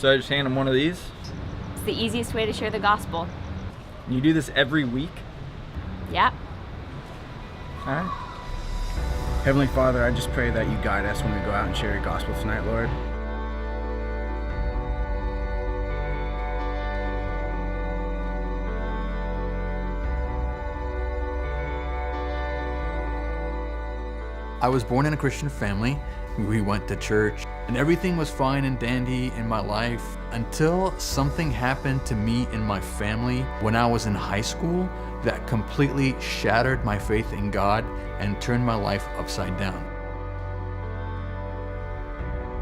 So I just hand them one of these. It's the easiest way to share the gospel. And you do this every week? Yeah. All right. Heavenly Father, I just pray that you guide us when we go out and share your gospel tonight, Lord. I was born in a Christian family. We went to church and everything was fine and dandy in my life until something happened to me and my family when I was in high school that completely shattered my faith in God and turned my life upside down.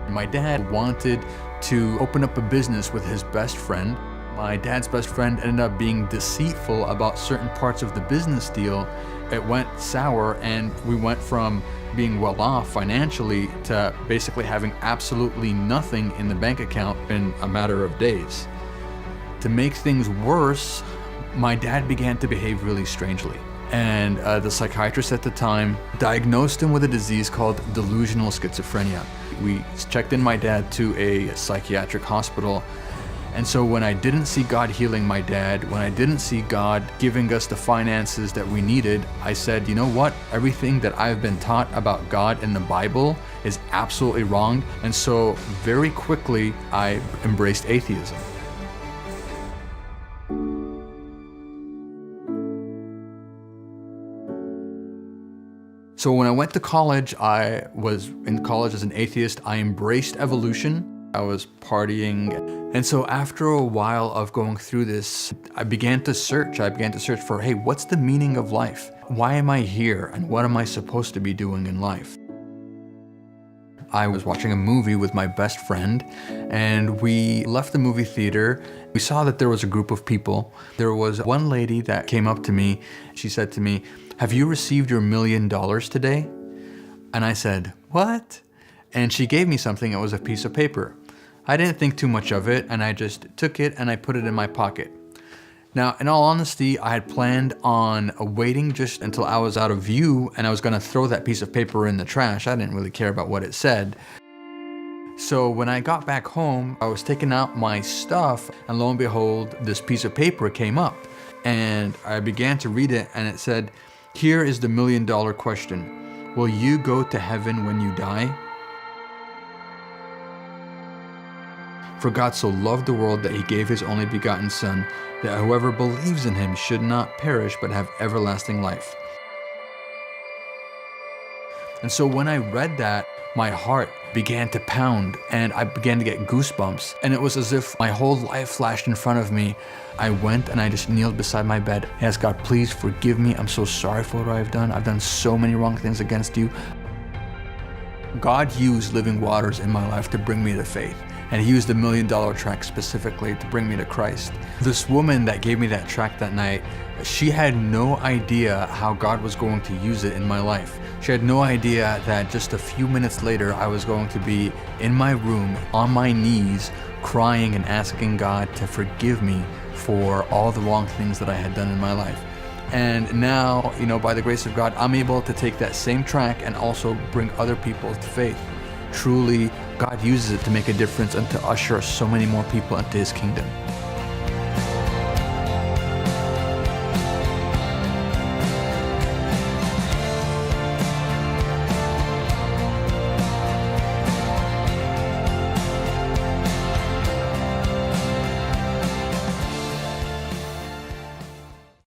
My dad wanted to open up a business with his best friend. My dad's best friend ended up being deceitful about certain parts of the business deal. It went sour and we went from being well off financially to basically having absolutely nothing in the bank account in a matter of days. To make things worse, my dad began to behave really strangely. And the psychiatrist at the time diagnosed him with a disease called delusional schizophrenia. We checked in my dad to a psychiatric hospital. And so when I didn't see God healing my dad, when I didn't see God giving us the finances that we needed, I said, you know what? Everything that I've been taught about God in the Bible is absolutely wrong. And so very quickly, I embraced atheism. So when I went to college, I was in college as an atheist. I embraced evolution. I was partying. And so after a while of going through this, I began to search for, hey, what's the meaning of life? Why am I here? And what am I supposed to be doing in life? I was watching a movie with my best friend and we left the movie theater. We saw that there was a group of people. There was one lady that came up to me. She said to me, "Have you received your $1 million today?" And I said, "What?" And she gave me something. It was a piece of paper. I didn't think too much of it and I just took it and I put it in my pocket. Now, in all honesty, I had planned on waiting just until I was out of view and I was gonna throw that piece of paper in the trash. I didn't really care about what it said. So when I got back home, I was taking out my stuff and lo and behold, this piece of paper came up and I began to read it and it said, "Here is the $1 million question. Will you go to heaven when you die? For God so loved the world that he gave his only begotten Son, that whoever believes in him should not perish but have everlasting life." And so when I read that, my heart began to pound and I began to get goosebumps. And it was as if my whole life flashed in front of me. I went and I just kneeled beside my bed. I asked God, please forgive me. I'm so sorry for what I've done. I've done so many wrong things against you. God used living waters in my life to bring me to faith. And he used the $1 million tract specifically to bring me to Christ. This woman that gave me that tract that night, she had no idea how God was going to use it in my life. She had no idea that just a few minutes later, I was going to be in my room, on my knees, crying and asking God to forgive me for all the wrong things that I had done in my life. And now, by the grace of God, I'm able to take that same tract and also bring other people to faith. Truly, God uses it to make a difference and to usher so many more people into his kingdom.